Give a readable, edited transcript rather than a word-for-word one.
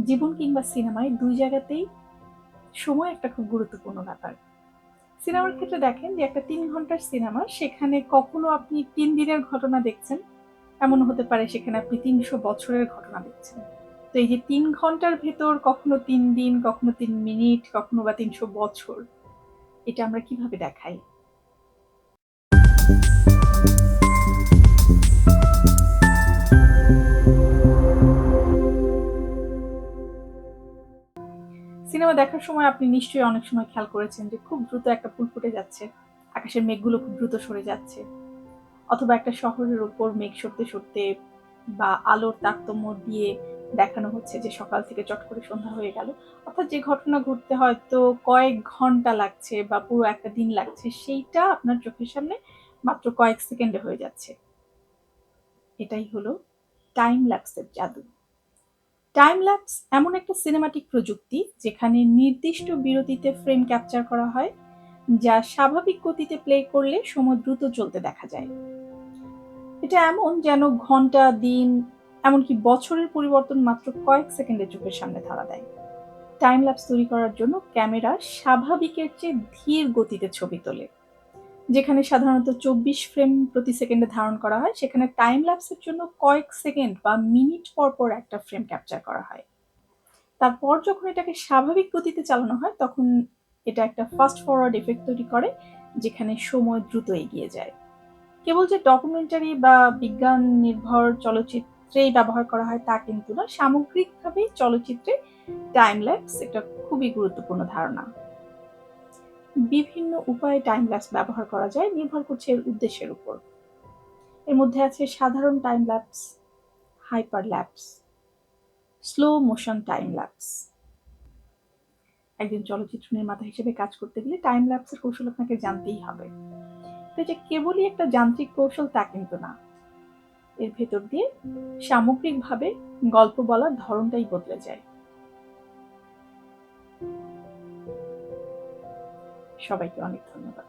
জীবন কিংবা সিনেমায় ২ জায়গাতেই সময় একটা খুব গুরুত্বপূর্ণ ব্যাপার। সিনেমার ক্ষেত্রে দেখেন যে একটা ৩ ঘন্টার সিনেমা, সেখানে কখনো আপনি ৩ দিনের ঘটনা দেখছেন, এমন হতে পারে সেখানে আপনি ৩০০ বছরের ঘটনা দেখছেন। তো এই যে ৩ ঘন্টার ভেতর কখনো ৩ দিন, কখনো ৩ মিনিট, কখনো বা ৩০০ বছর, এটা আমরা কিভাবে দেখাই? সিনেমা দেখার সময় আপনি নিশ্চয়ই অনেক সময় খেয়াল করেছেন যে খুব দ্রুত একটা ফুল ফুটে যাচ্ছে, আকাশের মেঘগুলো খুব দ্রুত সরে যাচ্ছে, অথবা একটা শহরের উপর মেঘ সরতে সরতে বা আলোর তারতম্য দিয়ে দেখানো হচ্ছে যে সকাল থেকে চট করে সন্ধ্যা হয়ে গেল। অর্থাৎ যে ঘটনা ঘটতে হয়তো কয়েক ঘন্টা লাগছে বা পুরো একটা দিন লাগছে, সেইটা আপনার চোখের সামনে মাত্র কয়েক সেকেন্ডে হয়ে যাচ্ছে। এটাই হলো টাইম ল্যাপসের জাদু। টাইম ল্যাপস এমন একটা সিনেমাটিক প্রযুক্তি যেখানে নির্দিষ্ট বিরতিতে ফ্রেম ক্যাপচার করা হয়, যা স্বাভাবিক গতিতে প্লে করলে সময় দ্রুত চলতে দেখা যায়। এটা এমন যেন ঘন্টা, দিন, এমনকি বছরের পরিবর্তন মাত্র কয়েক সেকেন্ডে চোখের সামনে ধরা দেয়। টাইম ল্যাপস তৈরি করার জন্য ক্যামেরা স্বাভাবিকের চেয়ে ধীর গতিতে ছবি তোলে। যেখানে সাধারণত ২৪ ফ্রেম প্রতি সেকেন্ডে ধারণ করা হয়, সেখানে টাইম ল্যাপসের জন্য কয়েক সেকেন্ড বা মিনিট পর পর একটা ফ্রেম ক্যাপচার করা হয়। তারপর যখন এটাকে স্বাভাবিক গতিতে চালানো হয়, তখন এটা একটা ফাস্ট ফরওয়ার্ড ইফেক্ট তৈরি করে, যেখানে সময় দ্রুত এগিয়ে যায়। কেবল যে ডকুমেন্টারি বা বিজ্ঞান নির্ভর চলচ্চিত্রেই ব্যবহার করা হয় তা কিন্তু না, সামগ্রিকভাবেই চলচ্চিত্রে টাইম ল্যাপস একটা খুবই গুরুত্বপূর্ণ ধারণা। বিভিন্ন উপায়ে টাইম ল্যাপস ব্যবহার করা যায়, নির্ভর করছে এর উদ্দেশ্যের উপর। এর মধ্যে আছে সাধারণ time lapse, hyper lapse, slow motion time lapse. একজন চলচ্চিত্র নির্মাতা হিসেবে কাজ করতে গেলে টাইম ল্যাপসের কৌশল আপনাকে জানতেই হবে। তো এটা কেবলই একটা যান্ত্রিক কৌশল তা কিন্তু না, এর ভেতর দিয়ে সামগ্রিকভাবে গল্প বলার ধরনটাই বদলে যায়। সবাইকে অনেক ধন্যবাদ।